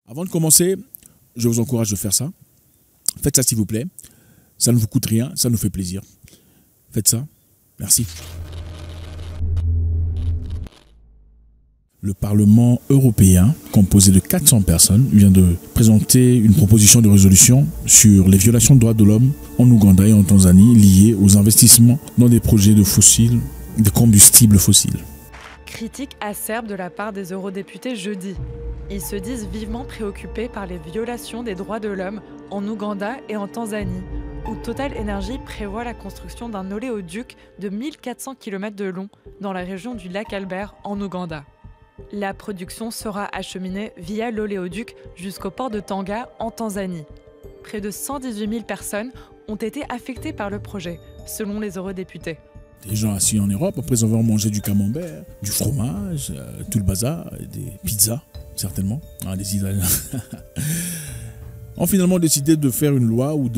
Avant de commencer, je vous encourage de faire ça. Faites ça s'il vous plaît. Ça ne vous coûte rien, ça nous fait plaisir. Faites ça. Merci. Le Parlement européen, composé de 400 personnes, vient de présenter une proposition de résolution sur les violations de droits de l'homme en Ouganda et en Tanzanie liées aux investissements dans des projets de combustibles fossiles. Critique acerbe de la part des eurodéputés jeudi. Ils se disent vivement préoccupés par les violations des droits de l'homme en Ouganda et en Tanzanie, où Total Energy prévoit la construction d'un oléoduc de 1400 km de long dans la région du lac Albert en Ouganda. La production sera acheminée via l'oléoduc jusqu'au port de Tanga en Tanzanie. Près de 118 000 personnes ont été affectées par le projet, selon les eurodéputés. Des gens assis en Europe, après avoir mangé du camembert, du fromage, tout le bazar, des pizzas, certainement, des Italiens, ont finalement décidé de faire une loi ou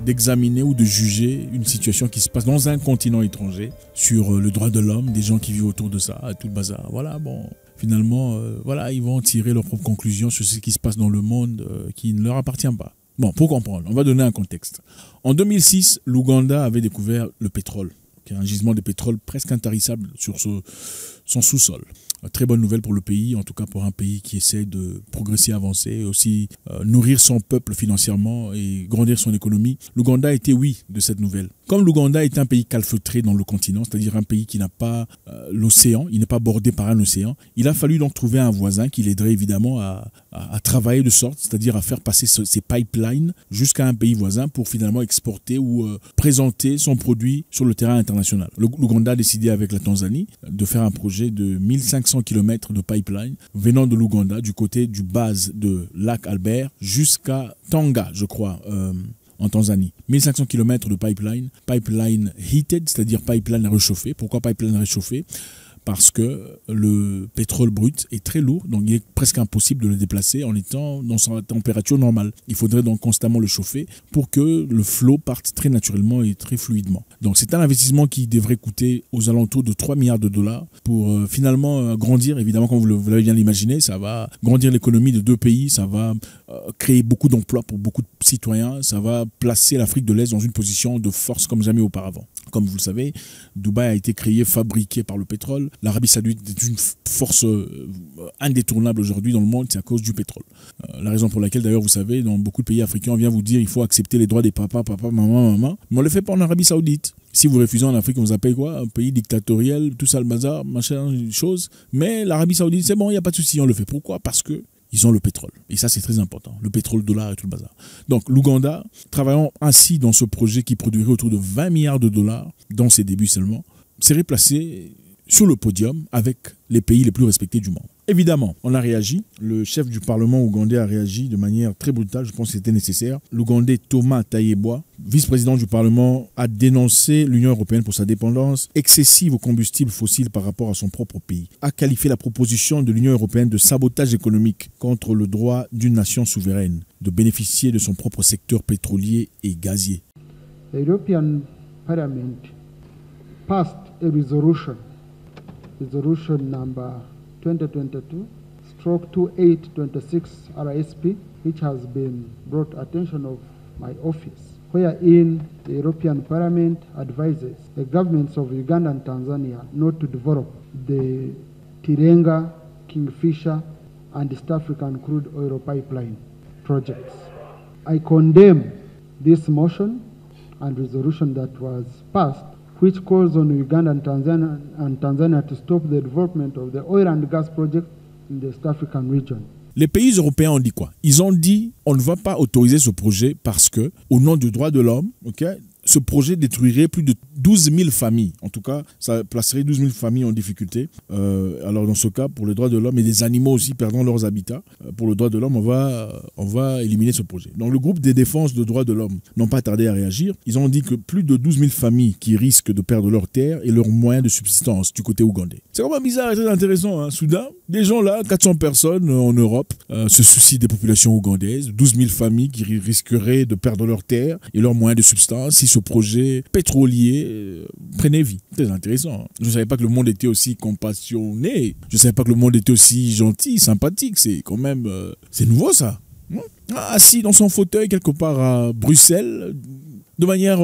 d'examiner ou de juger une situation qui se passe dans un continent étranger sur le droit de l'homme, des gens qui vivent autour de ça, tout le bazar. Voilà, bon, finalement, voilà, ils vont tirer leurs propres conclusions sur ce qui se passe dans le monde qui ne leur appartient pas. Bon, pour comprendre, on va donner un contexte. En 2006, l'Ouganda avait découvert le pétrole. Un gisement de pétrole presque intarissable sur son sous-sol. Très bonne nouvelle pour le pays, en tout cas pour un pays qui essaie de progresser, avancer, et aussi nourrir son peuple financièrement et grandir son économie. L'Ouganda était oui de cette nouvelle. Comme l'Ouganda est un pays calfeutré dans le continent, c'est-à-dire un pays qui n'a pas l'océan, il n'est pas bordé par un océan, il a fallu donc trouver un voisin qui l'aiderait évidemment à travailler de sorte, c'est-à-dire à faire passer ces pipelines jusqu'à un pays voisin pour finalement exporter ou présenter son produit sur le terrain international. L'Ouganda a décidé avec la Tanzanie de faire un projet de 1500 km de pipeline venant de l'Ouganda du côté du base de lac Albert jusqu'à Tanga, je crois, en Tanzanie. 1500 km de pipeline heated, c'est-à-dire pipeline réchauffé. Pourquoi pipeline réchauffé ? Parce que le pétrole brut est très lourd, donc il est presque impossible de le déplacer en étant dans sa température normale. Il faudrait donc constamment le chauffer pour que le flot parte très naturellement et très fluidement. Donc c'est un investissement qui devrait coûter aux alentours de 3 milliards de dollars pour finalement grandir. Évidemment, comme vous l'avez bien imaginé, ça va grandir l'économie de deux pays, ça va créer beaucoup d'emplois pour beaucoup de citoyens, ça va placer l'Afrique de l'Est dans une position de force comme jamais auparavant. Comme vous le savez, Dubaï a été créé, fabriqué par le pétrole. L'Arabie Saoudite est une force indétournable aujourd'hui dans le monde, c'est à cause du pétrole. La raison pour laquelle, d'ailleurs, vous savez, dans beaucoup de pays africains, on vient vous dire qu'il faut accepter les droits des papas, maman. Mais on ne le fait pas en Arabie Saoudite. Si vous refusez en Afrique, on vous appelle quoi? Un pays dictatorial, tout ça, le bazar, machin, chose. Mais l'Arabie Saoudite, c'est bon, il n'y a pas de souci, on le fait. Pourquoi? Parce que ils ont le pétrole. Et ça, c'est très important. Le pétrole, dollar et tout le bazar. Donc, l'Ouganda, travaillant ainsi dans ce projet qui produirait autour de 20 milliards de dollars, dans ses débuts seulement, serait placé sur le podium avec les pays les plus respectés du monde. Évidemment, on a réagi. Le chef du Parlement ougandais a réagi de manière très brutale. Je pense que c'était nécessaire. L'Ougandais Thomas Tayebwa, vice-président du Parlement, a dénoncé l'Union européenne pour sa dépendance excessive aux combustibles fossiles par rapport à son propre pays. A qualifié la proposition de l'Union européenne de sabotage économique contre le droit d'une nation souveraine de bénéficier de son propre secteur pétrolier et gazier. The European Parliament passed a resolution number 2022/2826 RSP, which has been brought attention of my office, wherein the European Parliament advises the governments of Uganda and Tanzania not to develop the Tirenga, Kingfisher, and East African crude oil pipeline projects. I condemn this motion and resolution that was passed, which calls on Uganda and Tanzania to stop the development of the oil and gas project in the East African region. Les pays européens ont dit quoi? Ils ont dit on ne va pas autoriser ce projet parce que, au nom du droit de l'homme, ce projet détruirait plus de 12 000 familles. En tout cas, ça placerait 12 000 familles en difficulté. Alors dans ce cas, pour les droits de l'homme et des animaux aussi perdant leurs habitats, pour le droit de l'homme, on va éliminer ce projet. Donc le groupe des défenses de droits de l'homme n'ont pas tardé à réagir. Ils ont dit que plus de 12 000 familles qui risquent de perdre leurs terres et leurs moyens de subsistance du côté ougandais. C'est vraiment bizarre et très intéressant. Hein. Soudain, des gens là, 400 personnes en Europe, se soucient des populations ougandaises, 12 000 familles qui risqueraient de perdre leurs terres et leurs moyens de subsistance si ce ce projet pétrolier prenait vie. Très intéressant. Je ne savais pas que le monde était aussi compassionné. Je ne savais pas que le monde était aussi gentil, sympathique. C'est quand même... c'est nouveau ça. Assis dans son fauteuil quelque part à Bruxelles, de manière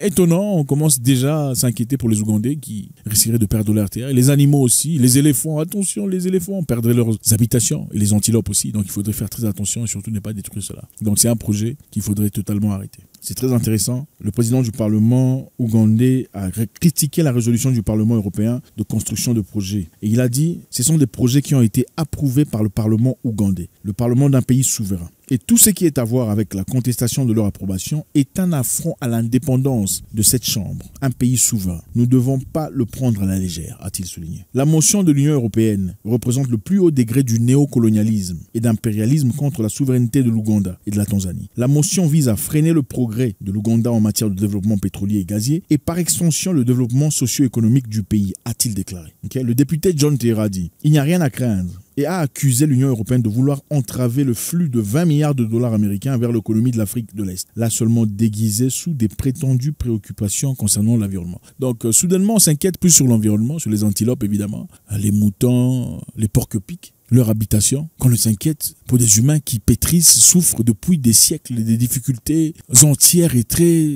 étonnante, on commence déjà à s'inquiéter pour les Ougandais qui risqueraient de perdre leur terre. Et les animaux aussi, les éléphants, attention, les éléphants perdraient leurs habitations et les antilopes aussi. Donc il faudrait faire très attention et surtout ne pas détruire cela. Donc c'est un projet qu'il faudrait totalement arrêter. C'est très intéressant. Le président du Parlement ougandais a critiqué la résolution du Parlement européen de construction de projets. Et il a dit, ce sont des projets qui ont été approuvés par le Parlement ougandais, le Parlement d'un pays souverain. Et tout ce qui est à voir avec la contestation de leur approbation est un affront à l'indépendance de cette Chambre, un pays souverain. Nous ne devons pas le prendre à la légère, a-t-il souligné. La motion de l'Union européenne représente le plus haut degré du néocolonialisme et d'impérialisme contre la souveraineté de l'Ouganda et de la Tanzanie. La motion vise à freiner le progrès de l'Ouganda en matière de développement pétrolier et gazier et par extension le développement socio-économique du pays, a-t-il déclaré. Le député John Terra dit « Il n'y a rien à craindre » et a accusé l'Union européenne de vouloir entraver le flux de 20 milliards de dollars américains vers l'économie de l'Afrique de l'Est. Là seulement déguisé sous des prétendues préoccupations concernant l'environnement. Donc soudainement on s'inquiète plus sur l'environnement, sur les antilopes évidemment, les moutons, les porcs-pics, leur habitation, qu'on s'inquiète pour des humains qui pétrissent, souffrent depuis des siècles des difficultés entières et très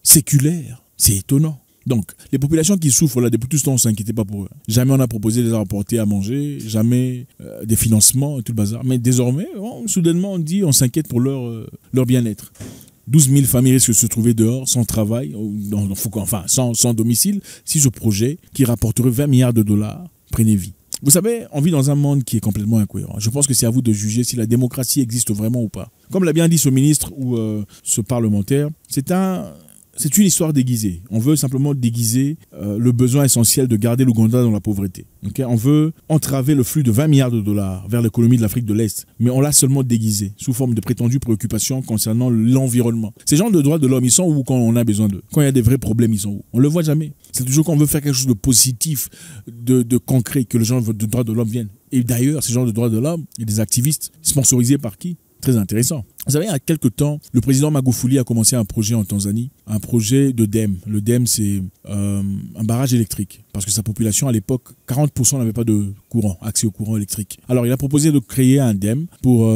séculaires. C'est étonnant. Donc, les populations qui souffrent là depuis tout ce temps, on ne s'inquiétait pas pour eux. Jamais on a proposé de leur apporter à manger, jamais des financements et tout le bazar. Mais désormais, soudainement, on s'inquiète pour leur bien-être. 12 000 familles risquent de se trouver dehors, sans travail, sans domicile, si ce projet, qui rapporterait 20 milliards de dollars, prenait vie. Vous savez, on vit dans un monde qui est complètement incohérent. Je pense que c'est à vous de juger si la démocratie existe vraiment ou pas. Comme l'a bien dit ce ministre ou ce parlementaire, c'est une histoire déguisée. On veut simplement déguiser le besoin essentiel de garder l'Ouganda dans la pauvreté. On veut entraver le flux de 20 milliards de dollars vers l'économie de l'Afrique de l'Est. Mais on l'a seulement déguisé sous forme de prétendues préoccupations concernant l'environnement. Ces gens de droits de l'homme, ils sont où quand on a besoin d'eux? Quand il y a des vrais problèmes, ils sont où? On ne le voit jamais. C'est toujours quand on veut faire quelque chose de positif, de concret, que les gens de droits de l'homme viennent. Et d'ailleurs, ces gens de droits de l'homme, il y a des activistes sponsorisés par qui? Très intéressant. Vous savez, il y a quelques temps, le président Magufuli a commencé un projet en Tanzanie, un projet de DEM. Le DEM, c'est un barrage électrique. Parce que sa population, à l'époque, 40% n'avait pas de courant, accès au courant électrique. Alors, il a proposé de créer un DEM pour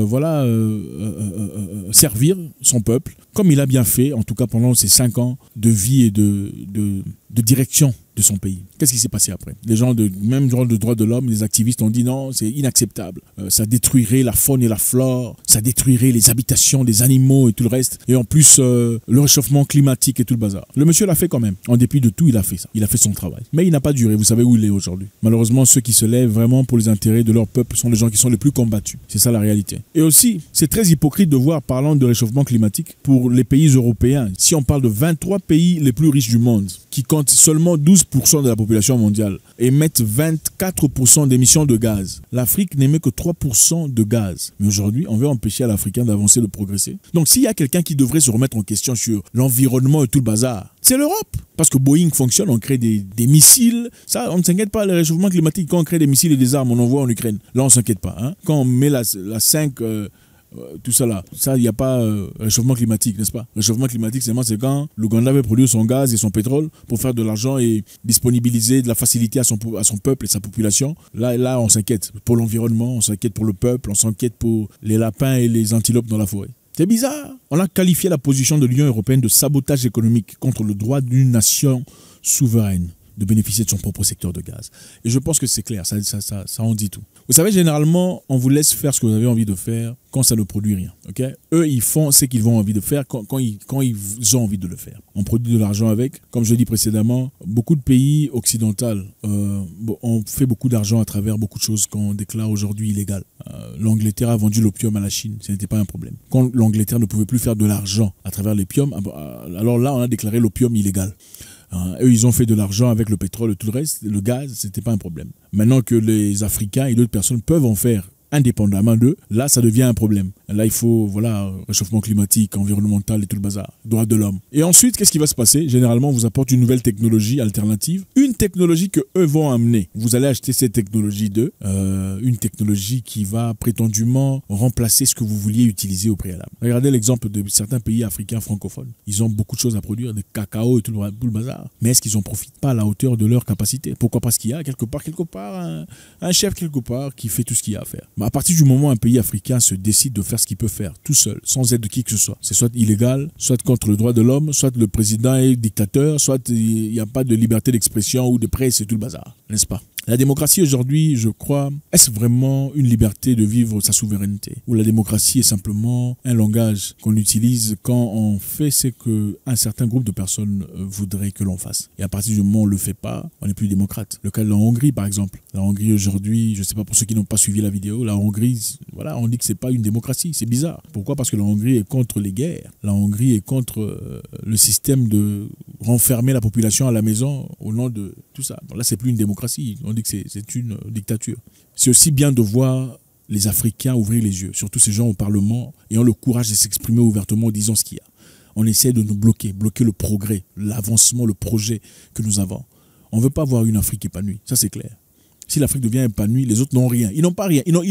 servir son peuple, comme il a bien fait, en tout cas pendant ses 5 ans de vie et de direction de son pays. Qu'est-ce qui s'est passé après? Les gens même genre de droits de l'homme, les activistes ont dit non, c'est inacceptable. Ça détruirait la faune et la flore, ça détruirait les habitations des animaux et tout le reste. Et en plus, le réchauffement climatique et tout le bazar. Le monsieur l'a fait quand même. En dépit de tout, il a fait ça. Il a fait son travail. Mais il n'a pas duré. Vous savez où il est aujourd'hui. Malheureusement, ceux qui se lèvent vraiment pour les intérêts de leur peuple sont les gens qui sont les plus combattus. C'est ça la réalité. Et aussi, c'est très hypocrite de voir, parlant de réchauffement climatique, pour les pays européens, si on parle de 23 pays les plus riches du monde, qui comptent seulement 12% de la population mondiale, émettent 24% d'émissions de gaz. L'Afrique n'émet que 3% de gaz. Mais aujourd'hui, on veut empêcher à l'Africain d'avancer, de progresser. Donc s'il y a quelqu'un qui devrait se remettre en question sur l'environnement et tout le bazar, c'est l'Europe. Parce que Boeing fonctionne, on crée des missiles. Ça, on ne s'inquiète pas, le réchauffement climatique, quand on crée des missiles et des armes, on envoie en Ukraine. Là, on ne s'inquiète pas. Hein. Quand on met la 5... tout ça là, ça il n'y a pas réchauffement climatique, n'est-ce pas? Réchauffement climatique, c'est quand l'Ouganda veut produire son gaz et son pétrole pour faire de l'argent et disponibiliser de la facilité à son peuple et sa population. Là on s'inquiète pour l'environnement, on s'inquiète pour le peuple, on s'inquiète pour les lapins et les antilopes dans la forêt. C'est bizarre. On a qualifié la position de l'Union européenne de sabotage économique contre le droit d'une nation souveraine de bénéficier de son propre secteur de gaz. Et je pense que c'est clair, ça en dit tout. Vous savez, généralement, on vous laisse faire ce que vous avez envie de faire quand ça ne produit rien. Okay? Eux, ils font ce qu'ils ont envie de faire quand ils ont envie de le faire. On produit de l'argent avec. Comme je l'ai dit précédemment, beaucoup de pays occidentaux ont fait beaucoup d'argent à travers beaucoup de choses qu'on déclare aujourd'hui illégales. L'Angleterre a vendu l'opium à la Chine, ce n'était pas un problème. Quand l'Angleterre ne pouvait plus faire de l'argent à travers l'opium, alors là, on a déclaré l'opium illégal. Eux, ils ont fait de l'argent avec le pétrole et tout le reste. Le gaz, c'était pas un problème. Maintenant que les Africains et d'autres personnes peuvent en faire indépendamment d'eux, là, ça devient un problème. Là, il faut, voilà, réchauffement climatique, environnemental et tout le bazar, droits de l'homme. Et ensuite, qu'est-ce qui va se passer? Généralement, on vous apporte une nouvelle technologie alternative, une technologie que eux vont amener. Vous allez acheter cette technologie d'eux, une technologie qui va prétendument remplacer ce que vous vouliez utiliser au préalable. Regardez l'exemple de certains pays africains francophones. Ils ont beaucoup de choses à produire, des cacao et tout le bazar. Mais est-ce qu'ils en profitent pas à la hauteur de leur capacité? Pourquoi? Parce qu'il y a quelque part, un chef quelque part qui fait tout ce qu'il y a à faire. Mais à partir du moment où un pays africain se décide de faire ce qu'il peut faire tout seul, sans aide de qui que ce soit, c'est soit illégal, soit contre le droit de l'homme, soit le président est dictateur, soit il n'y a pas de liberté d'expression ou de presse et tout le bazar, n'est-ce pas? La démocratie aujourd'hui, je crois, est-ce vraiment une liberté de vivre sa souveraineté? Ou la démocratie est simplement un langage qu'on utilise quand on fait ce qu'un certain groupe de personnes voudrait que l'on fasse. Et à partir du moment où on ne le fait pas, on n'est plus démocrate. Le cas de la Hongrie, par exemple. La Hongrie aujourd'hui, je ne sais pas pour ceux qui n'ont pas suivi la vidéo, la Hongrie, voilà, on dit que c'est pas une démocratie. C'est bizarre. Pourquoi? Parce que la Hongrie est contre les guerres. La Hongrie est contre le système de renfermer la population à la maison au nom de tout ça. Donc là, c'est plus une démocratie. On dit que c'est une dictature. C'est aussi bien de voir les Africains ouvrir les yeux, surtout ces gens au Parlement, ayant le courage de s'exprimer ouvertement en disant ce qu'il y a. On essaie de nous bloquer le progrès, l'avancement, le projet que nous avons. On ne veut pas voir une Afrique épanouie, ça c'est clair. Si l'Afrique devient épanouie, les autres n'ont rien. Ils n'ont pas rien. Ils n'ont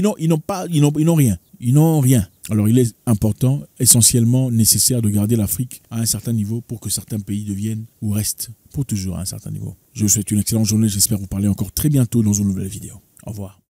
rien. Ils n'ont rien. Alors il est important, essentiellement nécessaire de garder l'Afrique à un certain niveau pour que certains pays deviennent ou restent pour toujours à un certain niveau. Je vous souhaite une excellente journée. J'espère vous parler encore très bientôt dans une nouvelle vidéo. Au revoir.